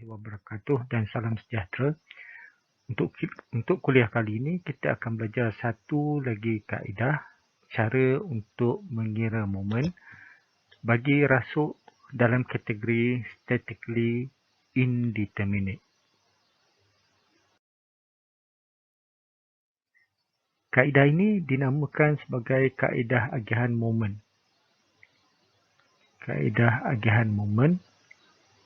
wabarakatuh dan salam sejahtera. Untuk kuliah kali ini, kita akan belajar satu lagi kaedah cara untuk mengira momen bagi rasuk dalam kategori statically indeterminate. Kaedah ini dinamakan sebagai kaedah agihan momen. Kaedah agihan momen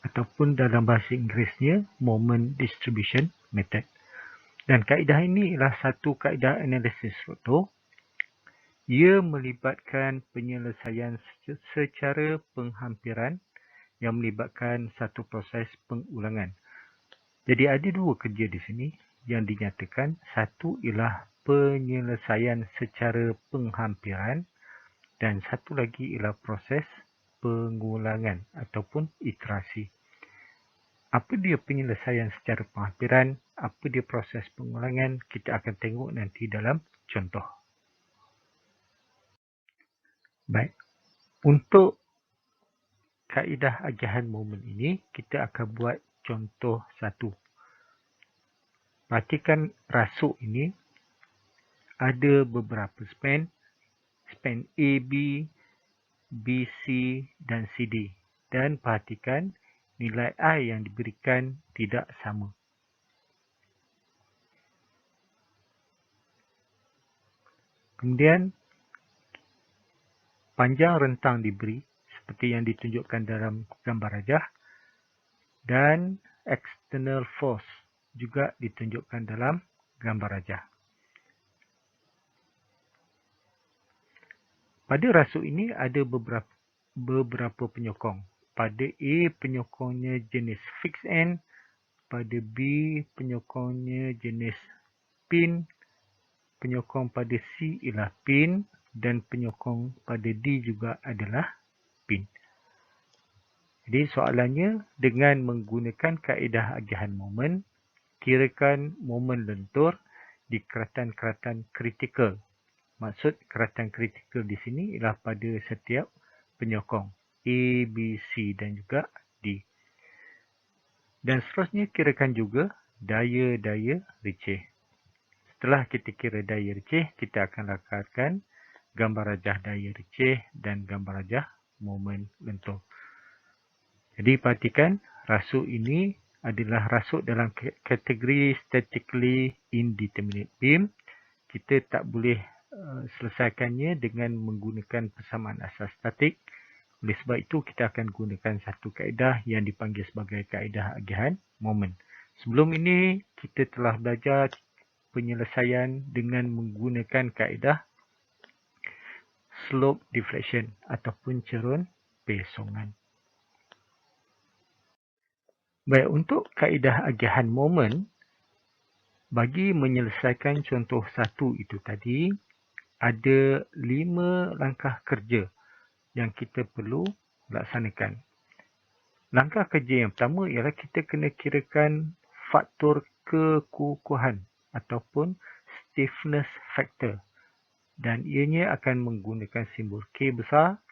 ataupun dalam bahasa Inggerisnya moment distribution method. Dan kaedah ini ialah satu kaedah analisis faktor. Ia melibatkan penyelesaian secara penghampiran yang melibatkan satu proses pengulangan. Jadi ada dua kerja di sini yang dinyatakan. Satu ialah penyelesaian secara penghampiran dan satu lagi ialah proses pengulangan ataupun iterasi. Apa dia penyelesaian secara penghampiran, apa dia proses pengulangan, kita akan tengok nanti dalam contoh. Baik, untuk kaedah agihan momen ini, kita akan buat contoh satu. Perhatikan rasuk ini ada beberapa span AB, BC dan CD. Dan perhatikan nilai I yang diberikan tidak sama. Kemudian panjang rentang diberi seperti yang ditunjukkan dalam gambar rajah dan external force juga ditunjukkan dalam gambar rajah. Pada rasuk ini ada beberapa penyokong. Pada A, penyokongnya jenis fixed end. Pada B, penyokongnya jenis pin. Penyokong pada C ialah pin. Dan penyokong pada D juga adalah pin. Jadi soalannya, dengan menggunakan kaedah agihan momen, kirakan momen lentur di keratan-keratan kritikal. Maksud keratan kritikal di sini ialah pada setiap penyokong A, B, C dan juga D. Dan seterusnya kirakan juga daya receh. Setelah kita kira daya receh, kita akan lakarkan gambar rajah daya receh dan gambar rajah momen lentur. Jadi perhatikan, rasuk ini adalah rasuk dalam kategori statically indeterminate beam. Kita tak boleh selesaikannya dengan menggunakan persamaan asas statik. Oleh sebab itu, kita akan gunakan satu kaedah yang dipanggil sebagai kaedah agihan momen. Sebelum ini, kita telah belajar penyelesaian dengan menggunakan kaedah slope deflection ataupun cerun pesongan. Baik, untuk kaedah agihan momen, bagi menyelesaikan contoh satu itu tadi, ada 5 langkah kerja yang kita perlu laksanakan. Langkah kerja yang pertama ialah kita kena kirakan faktor kekukuhan ataupun stiffness factor. Dan ianya akan menggunakan simbol K besar.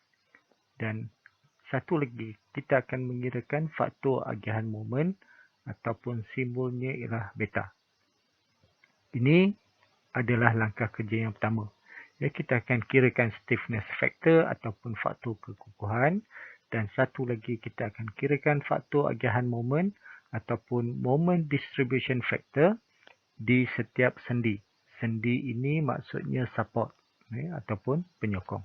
Dan satu lagi, kita akan mengirakan faktor agihan momen ataupun simbolnya ialah beta. Ini adalah langkah kerja yang pertama. Ya, kita akan kirakan stiffness factor ataupun faktor kekukuhan. Dan satu lagi kita akan kirakan faktor agihan momen ataupun moment distribution factor di setiap sendi. Sendi ini maksudnya support ataupun penyokong.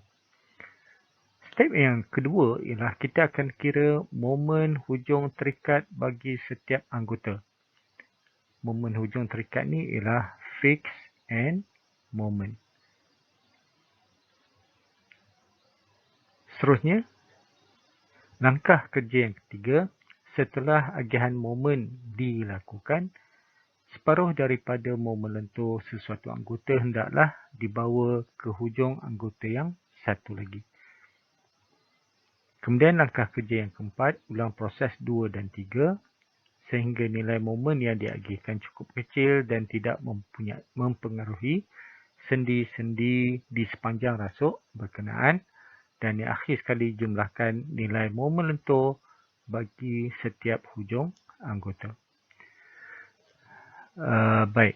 Step yang kedua ialah kita akan kira momen hujung terikat bagi setiap anggota. Momen hujung terikat ni ialah fixed end moment. Seterusnya, langkah kerja yang ketiga, setelah agihan momen dilakukan, separuh daripada momen lentur sesuatu anggota hendaklah dibawa ke hujung anggota yang satu lagi. Kemudian langkah kerja yang keempat, ulang proses 2 dan 3 sehingga nilai momen yang diagihkan cukup kecil dan tidak mempengaruhi sendi-sendi di sepanjang rasuk berkenaan. Dan yang akhir sekali, jumlahkan nilai momen lentur bagi setiap hujung anggota. Baik.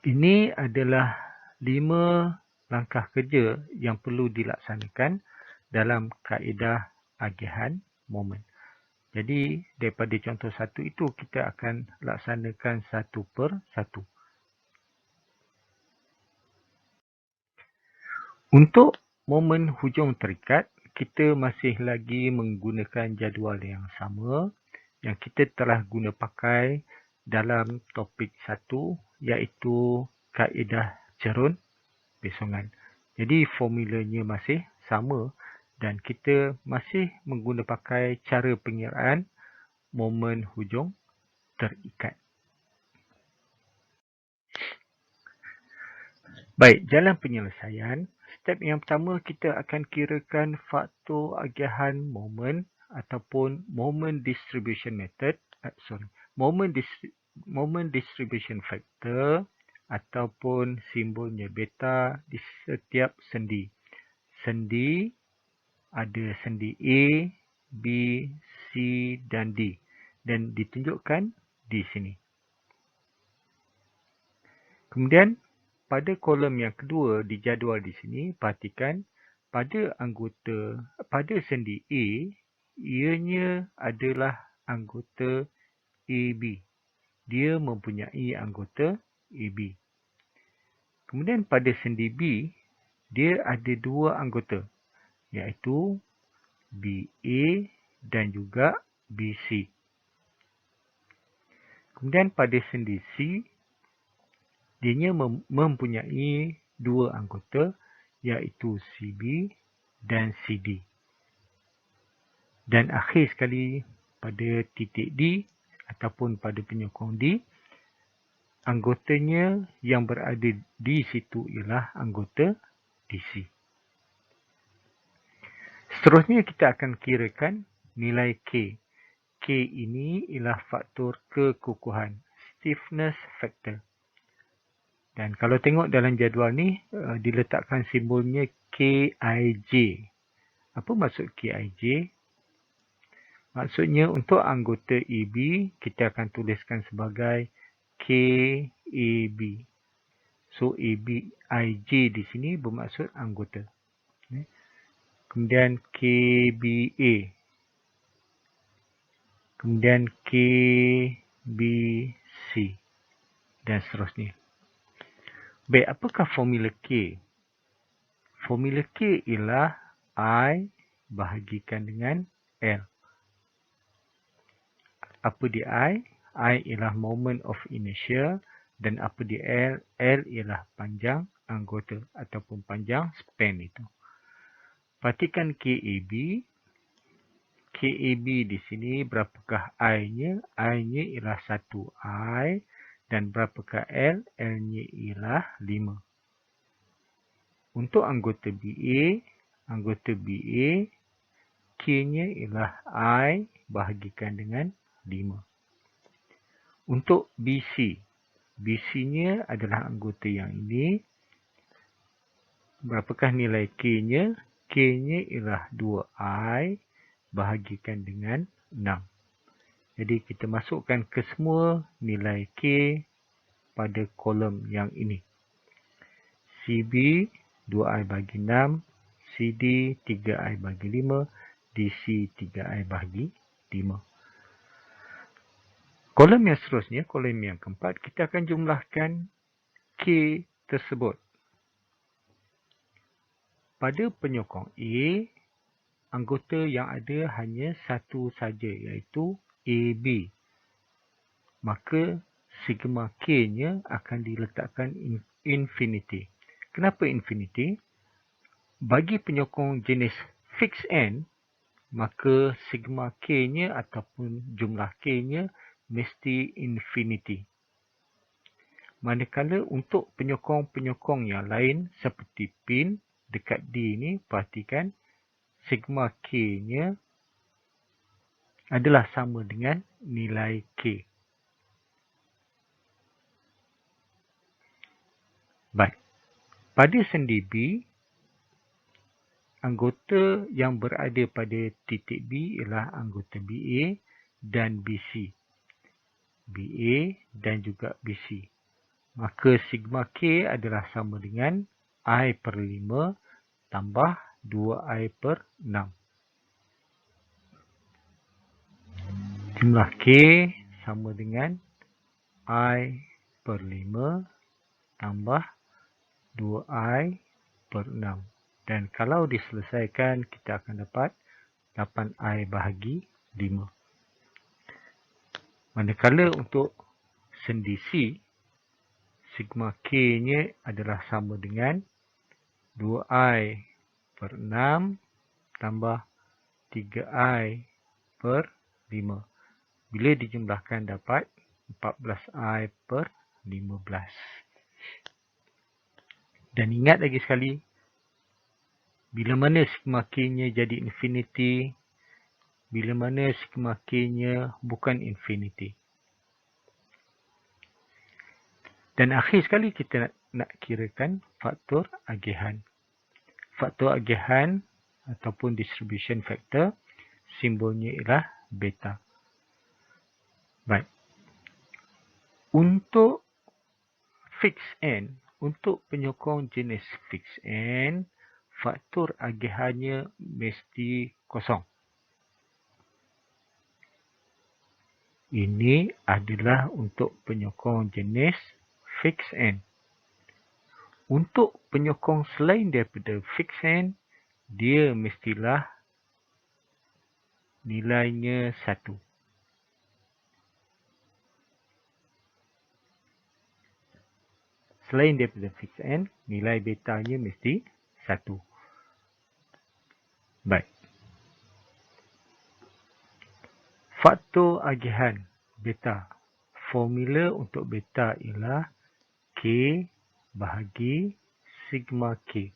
Ini adalah 5 langkah kerja yang perlu dilaksanakan dalam kaedah agihan momen. Jadi daripada contoh satu itu kita akan laksanakan satu per satu. Untuk momen hujung terikat, kita masih lagi menggunakan jadual yang sama yang kita telah guna pakai dalam topik 1 iaitu kaedah cerun besongan. Jadi formulanya masih sama dan kita masih mengguna pakai cara pengiraan momen hujung terikat. Baik, jalan penyelesaian. Step yang pertama kita akan kirakan faktor agihan momen ataupun moment distribution method, moment distribution factor ataupun simbolnya beta di setiap sendi. Sendi ada sendi A, B, C dan D dan ditunjukkan di sini. Kemudian pada kolom yang kedua di jadual di sini, perhatikan pada sendi A, ianya adalah anggota AB. Dia mempunyai anggota AB. Kemudian pada sendi B, dia ada dua anggota, iaitu BA dan juga BC. Kemudian pada sendi C, dia mempunyai dua anggota, iaitu CB dan CD. Dan akhir sekali pada titik D ataupun pada penyokong D, anggotanya yang berada di situ ialah anggota DC. Seterusnya kita akan kirakan nilai K. K ini ialah faktor kekukuhan, stiffness factor. Dan kalau tengok dalam jadual ni, diletakkan simbolnya KIJ. Apa maksud KIJ? Maksudnya untuk anggota AB, kita akan tuliskan sebagai KAB. So, ABIJ di sini bermaksud anggota. Kemudian KBA. Kemudian KBC. Dan seterusnya. Baik, apakah formula K? Formula K ialah I bahagikan dengan L. Apa dia I? I ialah moment of inertia dan apa dia L? L ialah panjang anggota ataupun panjang span itu. Perhatikan KAB. KAB di sini berapakah I-nya? I-nya ialah 1I dan berapakah L? L-nya ialah 5. Untuk anggota BA, K-nya ialah I bahagikan dengan 5. Untuk BC, BC-nya adalah anggota yang ini. Berapakah nilai K-nya? K-nya ialah 2I bahagikan dengan 6. Jadi kita masukkan ke semua nilai K pada kolom yang ini. CB 2I bagi 6, CD 3I bagi 5, DC 3I bagi 5. Kolom yang seterusnya, kolom yang keempat, kita akan jumlahkan K tersebut. Pada penyokong A, anggota yang ada hanya satu saja, iaitu AB. Maka sigma K-nya akan diletakkan infinity. Kenapa infinity? Bagi penyokong jenis fixed end, maka sigma K-nya ataupun jumlah K-nya mesti infinity. Manakala untuk penyokong-penyokong yang lain seperti pin dekat D ni, perhatikan sigma K-nya adalah sama dengan nilai K. Baik. Pada sendi B, anggota yang berada pada titik B ialah anggota BA dan BC. BA dan juga BC. Maka sigma K adalah sama dengan I per 5 tambah 2I per 6. Jumlah K sama dengan I per 5 tambah 2I per 6. Dan kalau diselesaikan, kita akan dapat 8I bahagi 5. Manakala untuk sendi C, sigma K-nya adalah sama dengan 2I per 6 tambah 3I per 5. Bila dijumlahkan dapat 14I per 15. Dan ingat lagi sekali, bila mana sigma K-nya jadi infinity, bila mana sigma K-nya bukan infinity. Dan akhir sekali kita nak kirakan faktor agihan. Faktor agihan ataupun distribution factor, simbolnya ialah beta. Baik. Untuk fixed N, untuk penyokong jenis fixed N, faktor agihannya mesti kosong. Ini adalah untuk penyokong jenis fixed N. Untuk penyokong selain daripada fixed N, dia mestilah nilainya 1. Selain daripada fixed N, nilai betanya mesti 1. Baik. Faktor agihan beta. Formula untuk beta ialah K bahagi sigma K.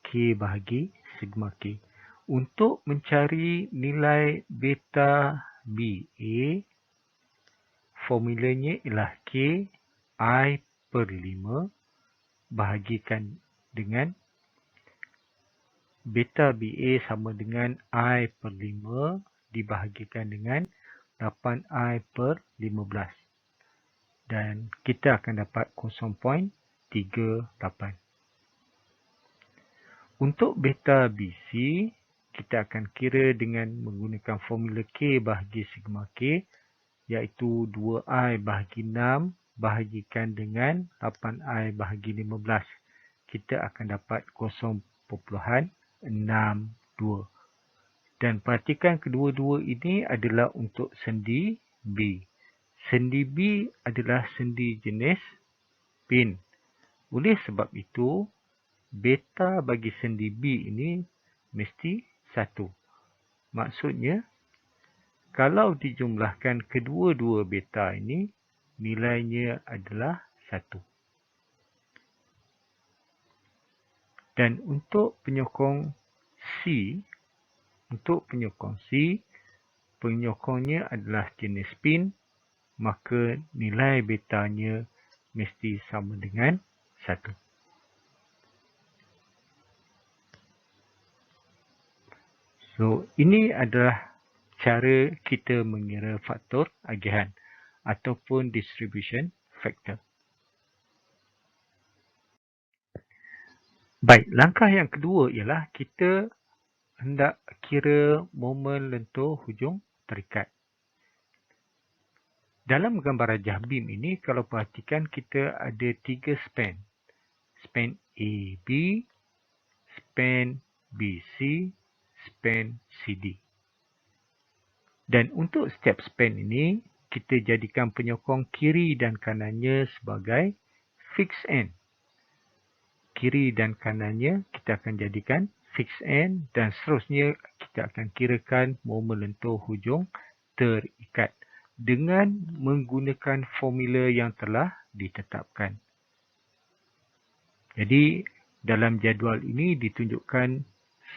K bahagi sigma K. Untuk mencari nilai beta BA, formulanya ialah K I per 5 bahagikan dengan beta BA sama dengan I per 5 dibahagikan dengan 8I per 15. Dan kita akan dapat 0.38. Untuk beta BC, kita akan kira dengan menggunakan formula K bahagi sigma K, iaitu 2I bahagi 6 bahagikan dengan 8I bahagi 15. Kita akan dapat 0.62. Dan perhatikan kedua-dua ini adalah untuk sendi B. Sendi B adalah sendi jenis pin. Oleh sebab itu, beta bagi sendi B ini mesti 1. Maksudnya, kalau dijumlahkan kedua-dua beta ini, nilainya adalah 1. Dan untuk penyokong C, penyokongnya adalah jenis pin, maka nilai betanya mesti sama dengan 1. So, ini adalah cara kita mengira faktor agihan ataupun distribution factor. Baik, langkah yang kedua ialah kita hendak kira momen lentur hujung terikat. Dalam gambar rajah beam ini, kalau perhatikan kita ada 3 span. Span AB, span BC, span CD. Dan untuk setiap span ini, kita jadikan penyokong kiri dan kanannya sebagai fixed N. Kiri dan kanannya kita akan jadikan fixed N dan seterusnya kita akan kirakan momen lentur hujung terikat dengan menggunakan formula yang telah ditetapkan. Jadi dalam jadual ini ditunjukkan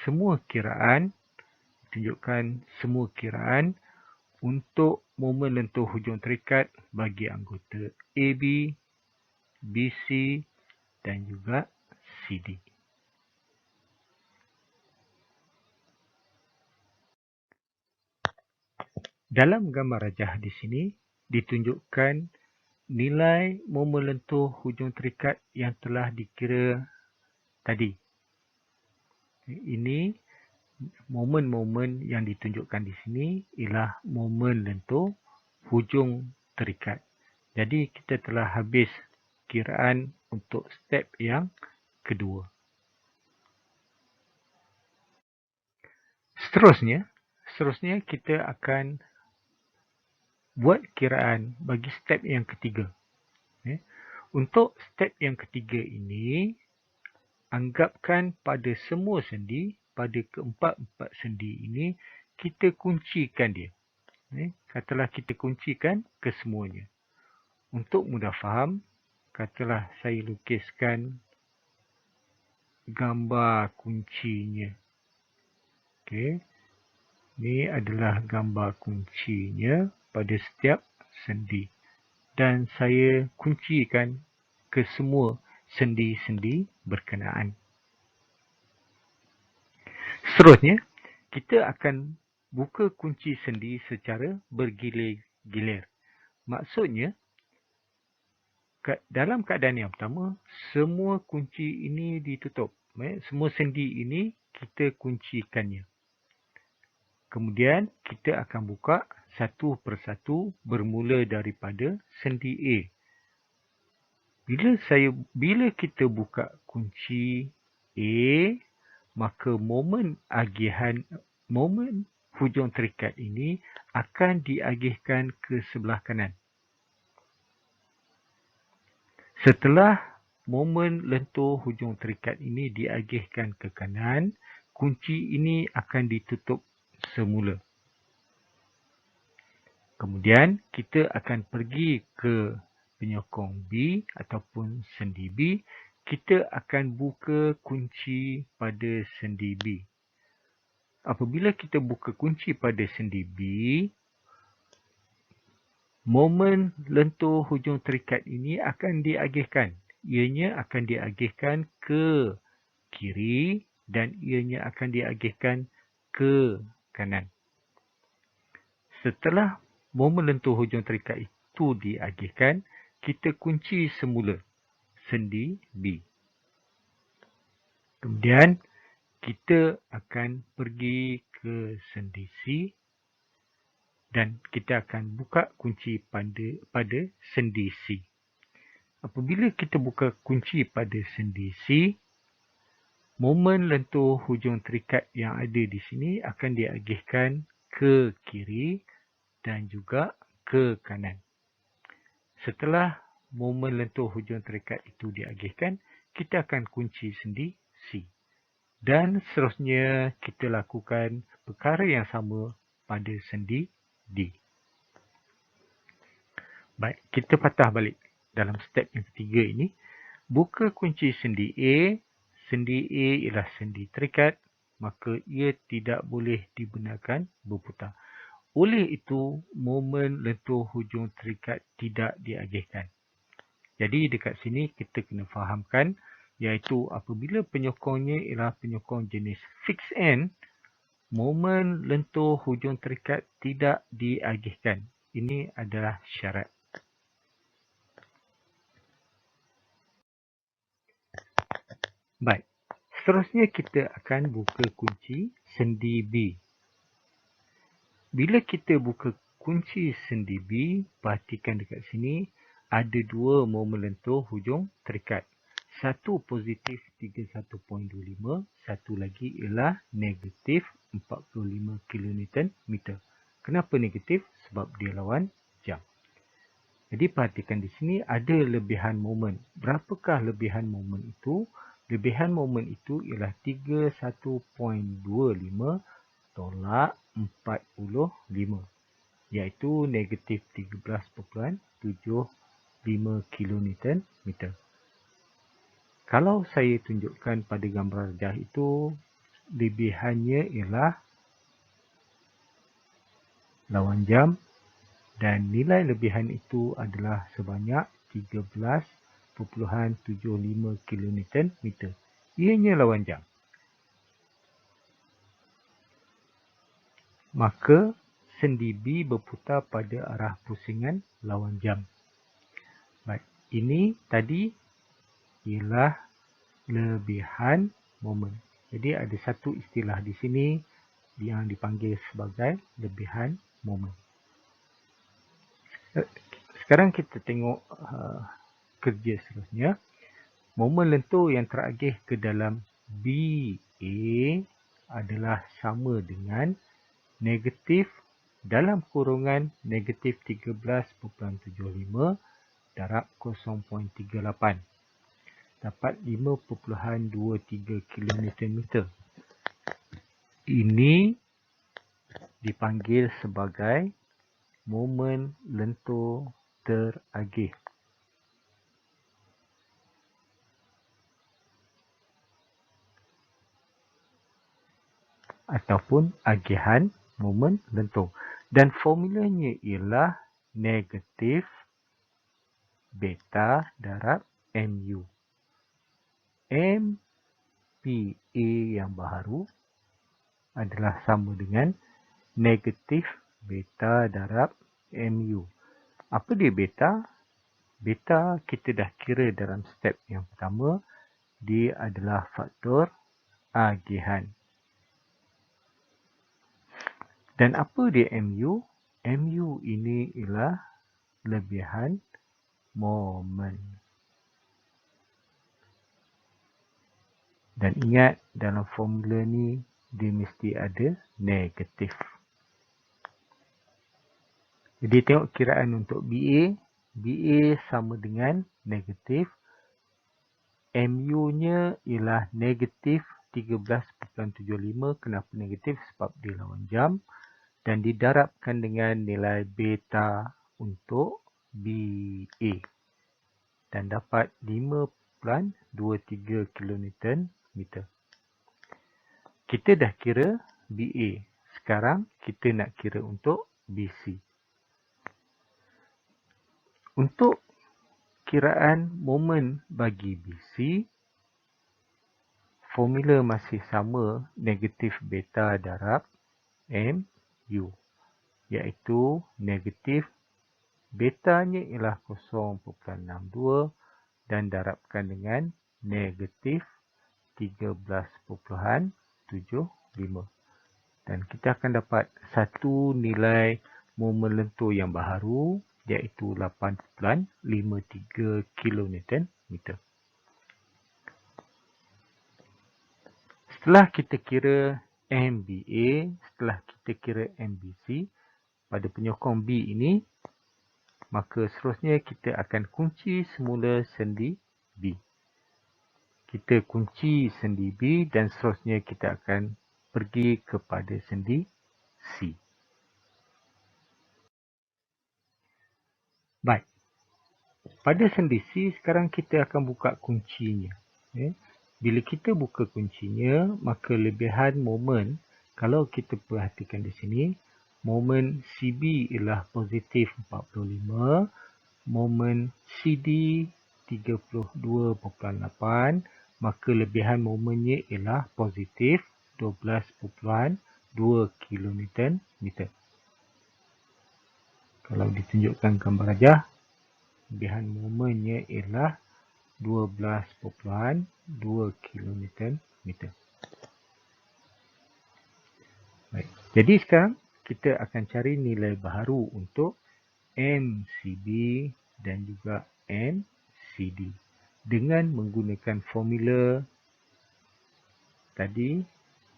semua kiraan untuk momen lentur hujung terikat bagi anggota AB, BC dan juga CD. Dalam gambar rajah di sini ditunjukkan nilai momen lentur hujung terikat yang telah dikira tadi. Ini momen-momen yang ditunjukkan di sini ialah momen lentur hujung terikat. Jadi kita telah habis kiraan untuk step yang kedua. Seterusnya kita akan buat kiraan bagi step yang ketiga. Untuk step yang ketiga ini, anggapkan pada semua sendi, pada keempat-empat sendi ini, kita kuncikan dia. Katalah kita kuncikan kesemuanya. Untuk mudah faham, katalah saya lukiskan gambar kuncinya. Okey. Ini adalah gambar kuncinya pada setiap sendi. Dan saya kuncikan ke semua sendi-sendi berkenaan. Seterusnya, kita akan buka kunci sendi secara bergilir-gilir. Maksudnya, dalam keadaan yang pertama, semua kunci ini ditutup. Semua sendi ini kita kuncikannya. Kemudian, kita akan buka satu persatu bermula daripada sendi A. Bila kita buka kunci A, maka momen hujung terikat ini akan diagihkan ke sebelah kanan. Setelah momen lentur hujung terikat ini diagihkan ke kanan, kunci ini akan ditutup semula. Kemudian kita akan pergi ke penyokong B ataupun sendi B. Kita akan buka kunci pada sendi B. Apabila kita buka kunci pada sendi B, momen lentur hujung terikat ini akan diagihkan. Ianya akan diagihkan ke kiri dan ianya akan diagihkan ke kanan. Setelah momen lentur hujung terikat itu diagihkan, kita kunci semula sendi B. Kemudian kita akan pergi ke sendi C dan kita akan buka kunci pada sendi C. Apabila kita buka kunci pada sendi C, momen lentur hujung terikat yang ada di sini akan diagihkan ke kiri dan juga ke kanan. Setelah momen lentur hujung terikat itu diagihkan, kita akan kunci sendi C. Dan seterusnya kita lakukan perkara yang sama pada sendi D. Baik, kita patah balik dalam step yang ketiga ini. Buka kunci sendi A. Sendi A ialah sendi terikat, maka ia tidak boleh dibenarkan berputar. Oleh itu, momen lentur hujung terikat tidak diagihkan. Jadi dekat sini kita kena fahamkan, iaitu apabila penyokongnya ialah penyokong jenis fixed end, momen lentur hujung terikat tidak diagihkan. Ini adalah syarat. Baik, seterusnya kita akan buka kunci sendi B. Bila kita buka kunci sendi B, perhatikan dekat sini ada dua momen lentur hujung terikat. Satu positif 31.25, satu lagi ialah negatif 45 kN. Kenapa negatif? Sebab dia lawan jam. Jadi perhatikan di sini ada lebihan momen. Berapakah lebihan momen itu? Lebihan momen itu ialah 31.25 tolak 45, iaitu negatif 13.75 kN. Kalau saya tunjukkan pada gambar rajah itu, lebihannya ialah lawan jam dan nilai lebihan itu adalah sebanyak 13.75 kN. Ianya lawan jam. Maka sendi B berputar pada arah pusingan lawan jam. Baik, ini tadi ialah lebihan momen. Jadi ada satu istilah di sini yang dipanggil sebagai lebihan momen. Sekarang kita tengok kerja seterusnya. Momen lentur yang teragih ke dalam BA adalah sama dengan negatif dalam kurungan negatif 13.75 darab 0.38 dapat 5.23 kN/meter. Ini dipanggil sebagai momen lentur teragih. Ataupun agihan momen lentur. Dan formulanya ialah negatif beta darab mu. MPA yang baharu adalah sama dengan negatif beta darab mu. Apa dia beta? Beta kita dah kira dalam step yang pertama. Dia adalah faktor agihan. Dan apa dia mu? Mu ini ialah lebihan momen. Dan ingat dalam formula ni dia mesti ada negatif. Jadi tengok kiraan untuk BA. BA sama dengan negatif. MU-nya ialah negatif 13.75. Kenapa negatif? Sebab dia lawan jam. Dan didarabkan dengan nilai beta untuk BA. Dan dapat 5.23 kN/meter. Kita dah kira BA. Sekarang kita nak kira untuk BC. Untuk kiraan momen bagi BC, formula masih sama, negatif beta darab mu, iaitu negatif betanya ialah 0.62 dan darabkan dengan negatif 13.75. Dan kita akan dapat satu nilai momen lentur yang baharu, iaitu 8.53 kN/meter. Setelah kita kira MBA, setelah kita kira MBC pada penyokong B ini, maka seterusnya kita akan kunci semula sendi B. Kita kunci sendi B dan seterusnya kita akan pergi kepada sendi C. Baik. Pada sendi C, sekarang kita akan buka kuncinya. Bila kita buka kuncinya, maka lebihan momen, kalau kita perhatikan di sini, momen CB ialah positif 45, momen CD 32.8, maka lebihan momennya ialah positif 12.2 kN/meter. Kalau ditunjukkan gambar rajah, lebihan momennya ialah 12.2 kN/meter. Baik. Jadi sekarang kita akan cari nilai baharu untuk MCB dan juga MCD dengan menggunakan formula tadi,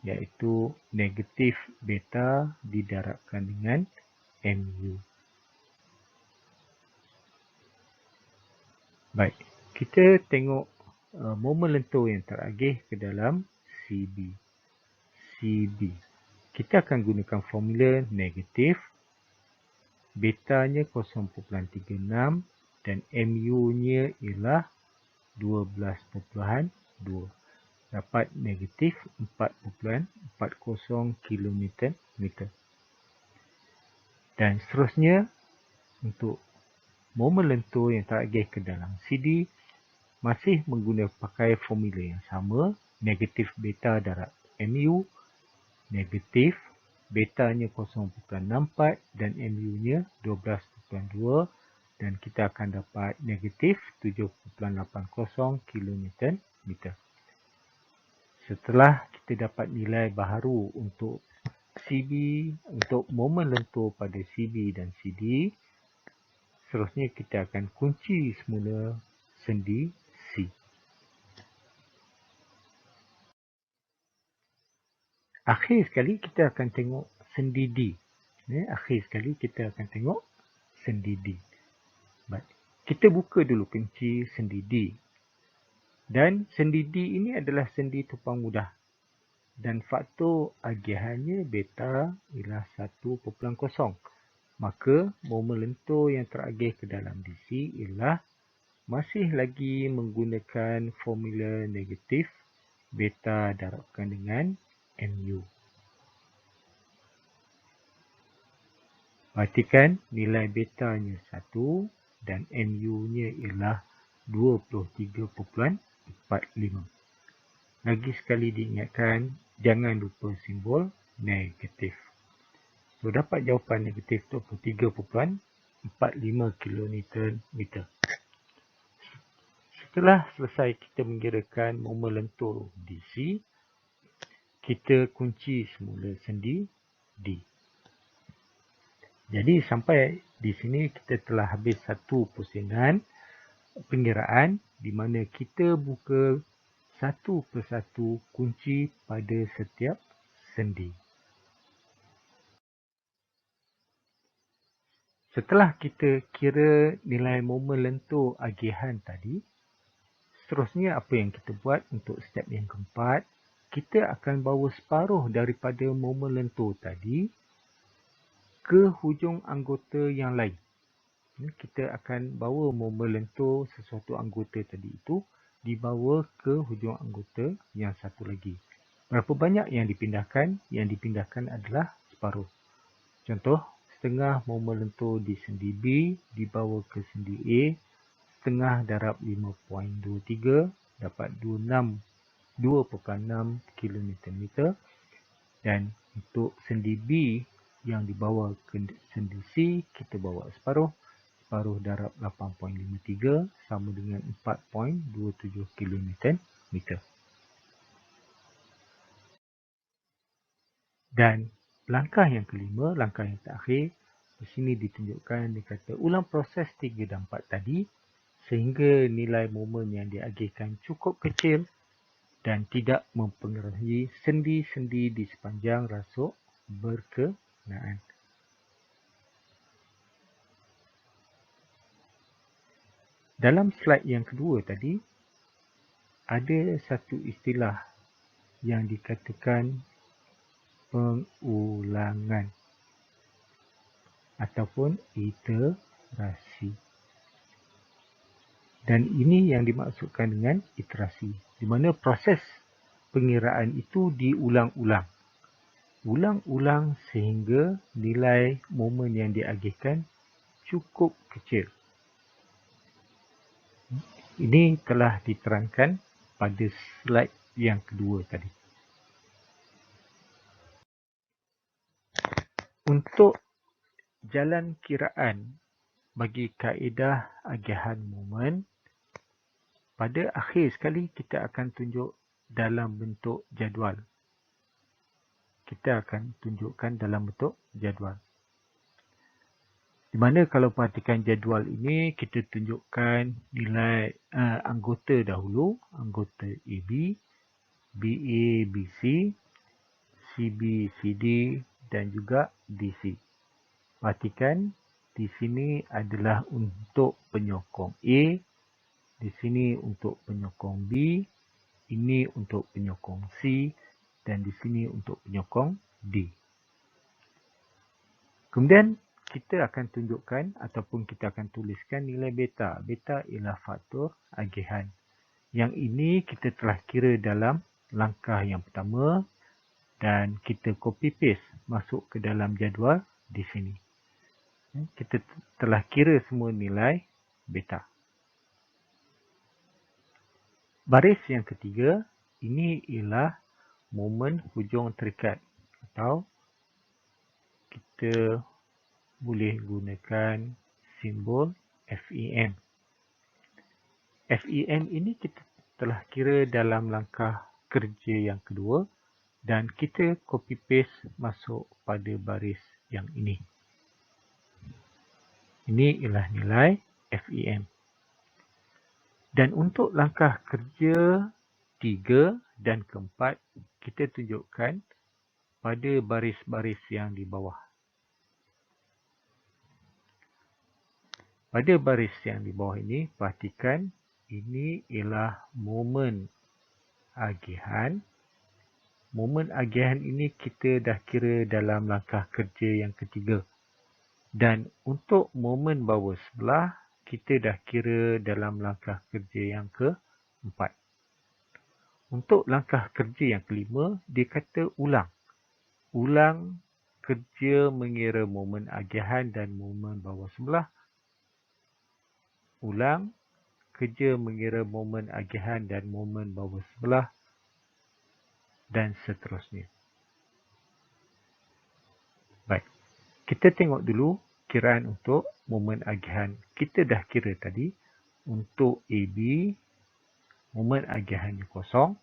iaitu negatif beta didarabkan dengan mu. Baik, kita tengok momen lentur yang teragih ke dalam CB. Kita akan gunakan formula negatif, betanya 0.36 dan mu-nya ialah 12.2. Dapat negatif 4.40 kN/meter. Dan seterusnya, untuk momen lentur yang teragih ke dalam CD masih menggunakan pakai formula yang sama, negatif beta darab mu, negatif betanya 0.64 dan mu-nya 12.2 dan kita akan dapat negatif 7.80 kN meter. Setelah kita dapat nilai baharu untuk CB, untuk momen lentur pada CB dan CD, seterusnya kita akan kunci semula sendi C. Akhir sekali kita akan tengok sendi D. Akhir sekali kita akan tengok sendi D. Baik. Kita buka dulu kunci sendi D. Dan sendi D ini adalah sendi tupang mudah. Dan faktor agihannya beta ialah 1.0. Maka momen lentur yang teragih ke dalam DC ialah masih lagi menggunakan formula negatif beta darabkan dengan mu. Perhatikan nilai betanya 1 dan mu-nya ialah 23.45. Lagi sekali diingatkan, jangan lupa simbol negatif. So, dapat jawapan negatif 23.45 kN meter. Setelah selesai kita menggirakan momen lentur DC, kita kunci semula sendi D. Jadi sampai di sini kita telah habis satu pusingan pengiraan di mana kita buka satu persatu kunci pada setiap sendi. Setelah kita kira nilai momen lentur agihan tadi, seterusnya apa yang kita buat untuk step yang keempat, kita akan bawa separuh daripada momen lentur tadi ke hujung anggota yang lain. Kita akan bawa momen lentur sesuatu anggota tadi itu dibawa ke hujung anggota yang satu lagi. Berapa banyak yang dipindahkan? Yang dipindahkan adalah separuh. Contoh, setengah momen lentur di sendi B dibawa ke sendi A, setengah darab 5.23 dapat 2.6 kN meter, dan untuk sendi B yang dibawa ke sendi C kita bawa separuh darab 8.53 sama dengan 4.27 kN meter. Dan langkah yang kelima, langkah yang terakhir, di sini ditunjukkan dia kata ulang proses 3 dan 4 tadi sehingga nilai momen yang diagihkan cukup kecil dan tidak mempengaruhi sendi-sendi di sepanjang rasuk berkenaan. Dalam slide yang kedua tadi, ada satu istilah yang dikatakan pengulangan ataupun iterasi. Dan ini yang dimaksudkan dengan iterasi, di mana proses pengiraan itu diulang-ulang. Ulang-ulang sehingga nilai momen yang diagihkan cukup kecil. Ini telah diterangkan pada slide yang kedua tadi. Untuk jalan kiraan bagi kaedah agihan momen, pada akhir sekali kita akan tunjuk dalam bentuk jadual. Kita akan tunjukkan dalam bentuk jadual. Di mana kalau perhatikan jadual ini, kita tunjukkan nilai anggota dahulu, anggota AB, BA, BC, CB, CD dan juga DC. Perhatikan di sini adalah untuk penyokong A, di sini untuk penyokong B, ini untuk penyokong C dan di sini untuk penyokong D. Kemudian kita akan tunjukkan ataupun kita akan tuliskan nilai beta. Beta ialah faktor agihan. Yang ini kita telah kira dalam langkah yang pertama dan kita copy paste masuk ke dalam jadual di sini. Kita telah kira semua nilai beta. Baris yang ketiga, ini ialah momen hujung terikat atau kita boleh gunakan simbol FEM. FEM ini kita telah kira dalam langkah kerja yang kedua dan kita copy paste masuk pada baris yang ini. Ini ialah nilai FEM. Dan untuk langkah kerja 3 dan keempat, kita tunjukkan pada baris-baris yang di bawah. Pada baris yang di bawah ini, perhatikan ini ialah momen agihan. Momen agihan ini kita dah kira dalam langkah kerja yang ketiga. Dan untuk momen bawah sebelah, kita dah kira dalam langkah kerja yang keempat. Untuk langkah kerja yang kelima, dia kata ulang. Ulang kerja mengira momen agihan dan momen bawah sebelah. Ulang kerja mengira momen agihan dan momen bawah sebelah dan seterusnya. Baik, kita tengok dulu kiraan untuk momen agihan. Kita dah kira tadi untuk AB momen agihannya kosong.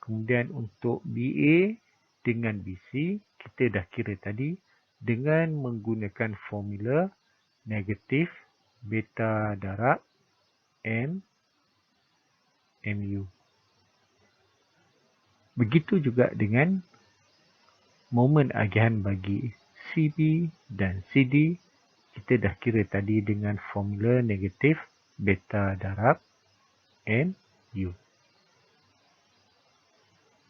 Kemudian untuk BA dengan BC kita dah kira tadi dengan menggunakan formula negatif beta darab M MU. Begitu juga dengan momen agihan bagi CB dan CD, kita dah kira tadi dengan formula negatif beta darab MU.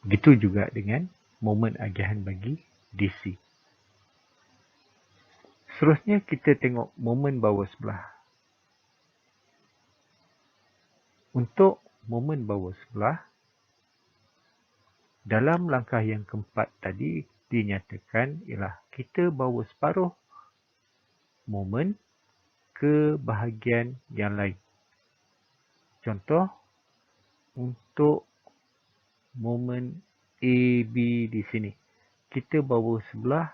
Begitu juga dengan momen agihan bagi DC. Seterusnya kita tengok momen bawah sebelah. Untuk momen bawah sebelah, dalam langkah yang keempat tadi dinyatakan ialah kita bawa separuh momen ke bahagian yang lain. Contoh, untuk momen AB di sini, kita bawa sebelah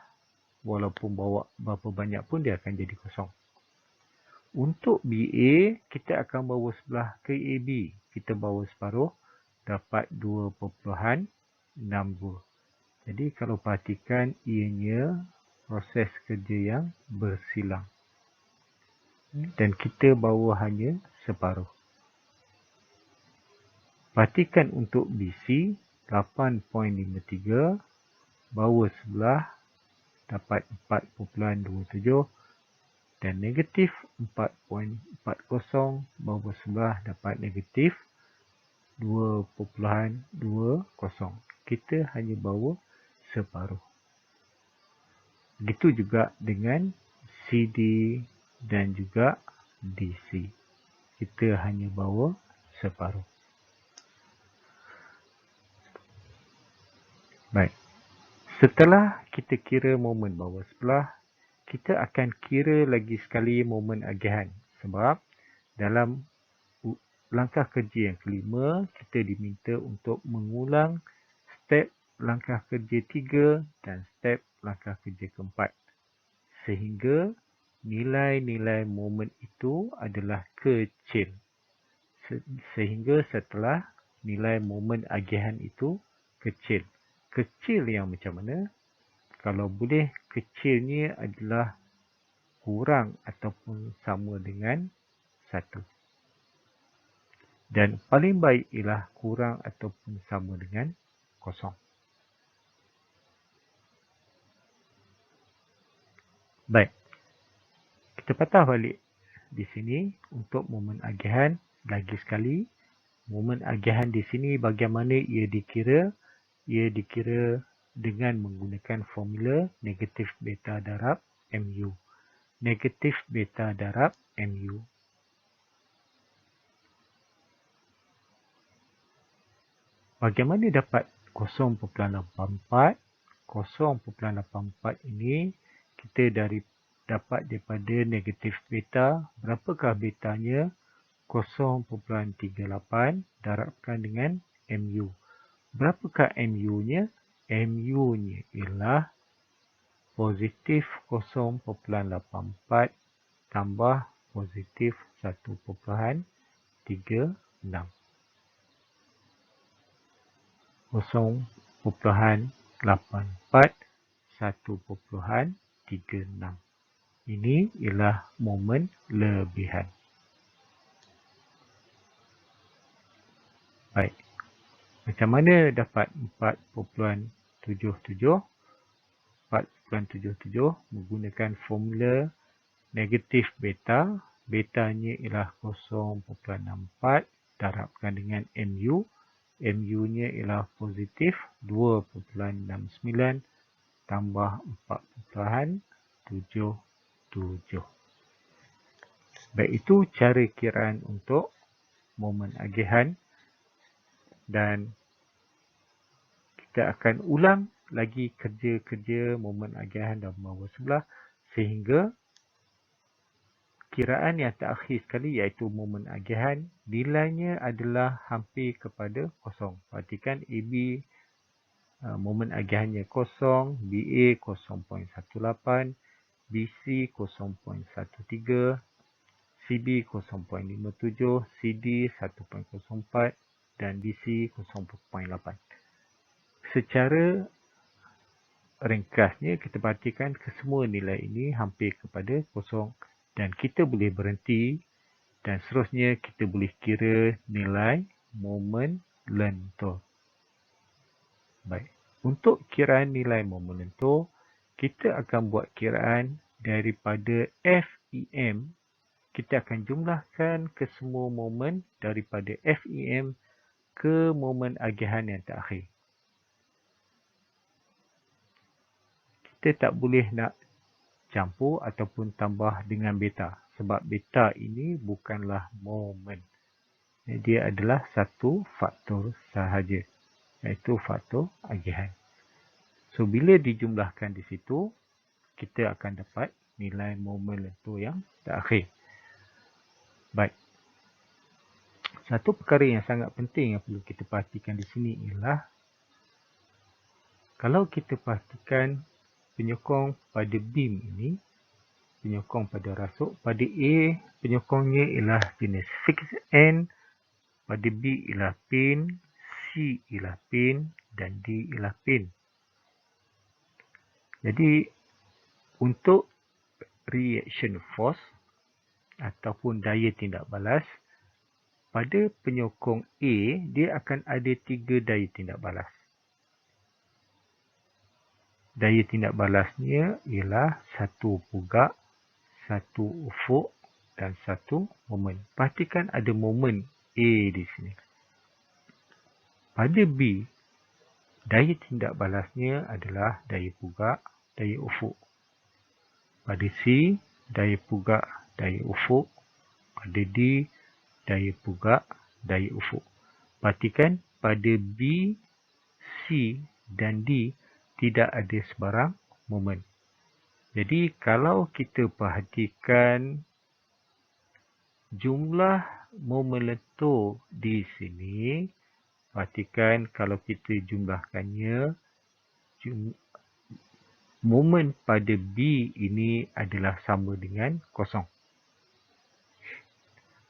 walaupun bawa berapa banyak pun dia akan jadi kosong. Untuk BA, kita akan bawa sebelah ke AB. Kita bawa separuh, dapat 2.62. Jadi kalau perhatikan, ianya proses kerja yang bersilang. Dan kita bawa hanya separuh. Perhatikan untuk BC, 8.53. Bawa sebelah, dapat 4.27. Dan negatif 4.40 bawah sebelah dapat negatif 2.20. Kita hanya bawa separuh. Begitu juga dengan CD dan juga DC. Kita hanya bawa separuh. Baik. Setelah kita kira momen bawah sebelah, kita akan kira lagi sekali momen agihan. Sebab dalam langkah kerja yang kelima, kita diminta untuk mengulang step langkah kerja 3 dan step langkah kerja keempat. Sehingga nilai-nilai momen itu adalah kecil. Sehingga setelah nilai momen agihan itu kecil. Kecil yang macam mana? Kalau boleh, kecilnya adalah kurang ataupun sama dengan 1. Dan paling baik ialah kurang ataupun sama dengan 0. Baik. Kita patah balik di sini untuk momen agihan. Lagi sekali, momen agihan di sini bagaimana ia dikira? Ia dikira dengan menggunakan formula negatif beta darab MU. Negatif beta darab MU. Bagaimana dapat 0.84? 0.84 ini kita dapat daripada negatif beta. Berapakah betanya? 0.38 darabkan dengan MU. Berapakah MU-nya? MU-nya ialah positif 0.84 tambah positif 1.36. 0.84 1.36. Ini ialah momen lebihan. Baik. Macam mana dapat 4.77? 4.77 menggunakan formula negatif beta. Betanya ialah 0.64 darabkan dengan MU. MU-nya ialah positif 2.69 tambah 4.77. Baik, itu cara kiraan untuk momen agihan, dan kita akan ulang lagi kerja-kerja momen agihan dalam bawah sebelah sehingga kiraan yang terakhir sekali iaitu momen agihan nilainya adalah hampir kepada kosong. Perhatikan AB momen agihannya kosong, BA 0.18, BC 0.13, CB 0.57, CD 1.04 dan DC 0.8. Secara ringkasnya kita perhatikan kesemua nilai ini hampir kepada kosong dan kita boleh berhenti dan seterusnya kita boleh kira nilai momen lentur. Baik, untuk kiraan nilai momen lentur, kita akan buat kiraan daripada FEM. Kita akan jumlahkan kesemua momen daripada FEM ke momen agihan yang terakhir. Kita tak boleh nak campur ataupun tambah dengan beta sebab beta ini bukanlah momen. Dia adalah satu faktor sahaja, iaitu faktor agihan. So bila dijumlahkan di situ, kita akan dapat nilai momen lentur yang terakhir. Baik. Satu perkara yang sangat penting yang perlu kita perhatikan di sini ialah kalau kita perhatikan penyokong pada beam ini, penyokong pada rasuk, pada A penyokongnya ialah jenis fixed end, pada B ialah pin, C ialah pin dan D ialah pin. Jadi untuk reaction force ataupun daya tindak balas pada penyokong A, dia akan ada 3 daya tindak balas. Daya tindak balasnya ialah satu pugak, satu ufuk dan satu momen. Perhatikan ada momen A di sini. Pada B, daya tindak balasnya adalah daya pugak, daya ufuk. Pada C, daya pugak, daya ufuk. Pada D, daya pugak, daya ufuk. Perhatikan pada B, C dan D tidak ada sebarang momen. Jadi kalau kita perhatikan jumlah momen lentur di sini, perhatikan kalau kita jumlahkannya, momen pada B ini adalah sama dengan kosong.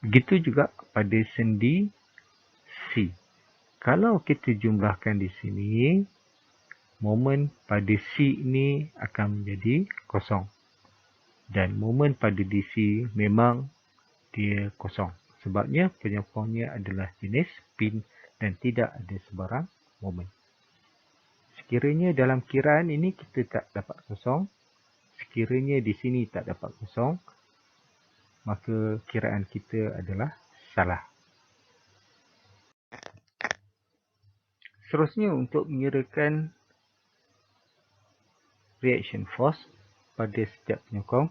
Begitu juga pada sendi C. Kalau kita jumlahkan di sini, momen pada C ini akan menjadi kosong. Dan momen pada DC memang dia kosong. Sebabnya penyokongnya adalah jenis pin dan tidak ada sebarang momen. Sekiranya dalam kiraan ini kita tak dapat kosong, sekiranya di sini tak dapat kosong, maka kiraan kita adalah salah. Seterusnya untuk mengirakan reaction force pada setiap penyokong,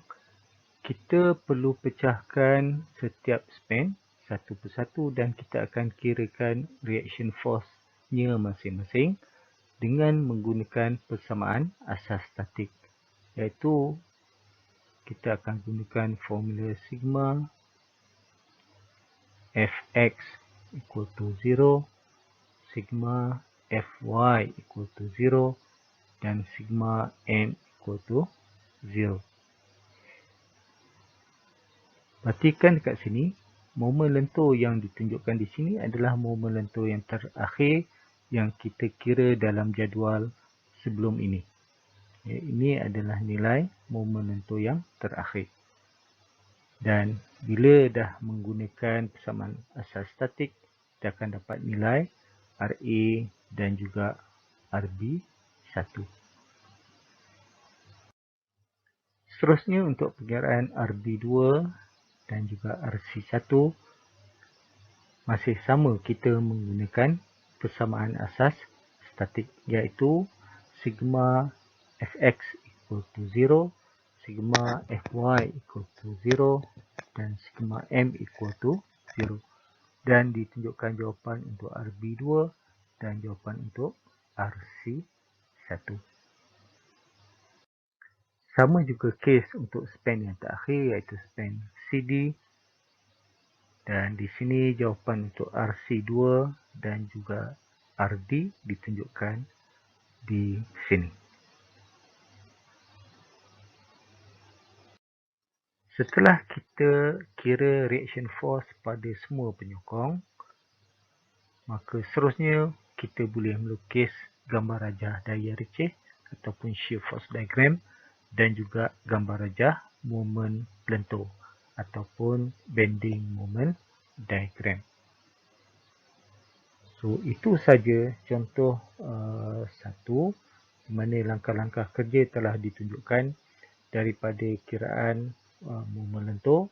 kita perlu pecahkan setiap span satu persatu dan kita akan kirakan reaction force-nya masing-masing dengan menggunakan persamaan asas statik, iaitu kita akan gunakan formula sigma fx equal to 0, sigma fy equal to 0 dan sigma n equal to 0. Perhatikan dekat sini, momen lentur yang ditunjukkan di sini adalah momen lentur yang terakhir yang kita kira dalam jadual sebelum ini. Ya, ini adalah nilai momen lentur yang terakhir. Dan bila dah menggunakan persamaan asas statik, kita akan dapat nilai RA dan juga RB1. Seterusnya untuk perkiraan RB2 dan juga RC1, masih sama kita menggunakan persamaan asas statik, iaitu sigma fx equal to 0, sigma fy equal to 0 dan sigma m equal to 0. Dan ditunjukkan jawapan untuk RB2 dan jawapan untuk RC1. Sama juga kes untuk span yang terakhir, iaitu span CD. Dan di sini jawapan untuk RC2 dan juga RD ditunjukkan di sini. Setelah kita kira reaction force pada semua penyokong, maka seterusnya kita boleh melukis gambar rajah daya receh ataupun shear force diagram dan juga gambar rajah moment lentur ataupun bending moment diagram. So itu saja contoh satu di mana langkah-langkah kerja telah ditunjukkan daripada kiraan moment lentur.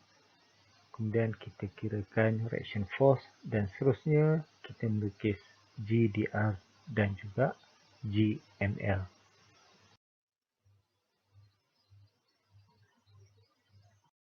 Kemudian kita kirakan reaction force dan seterusnya kita melukis GDR dan juga GML.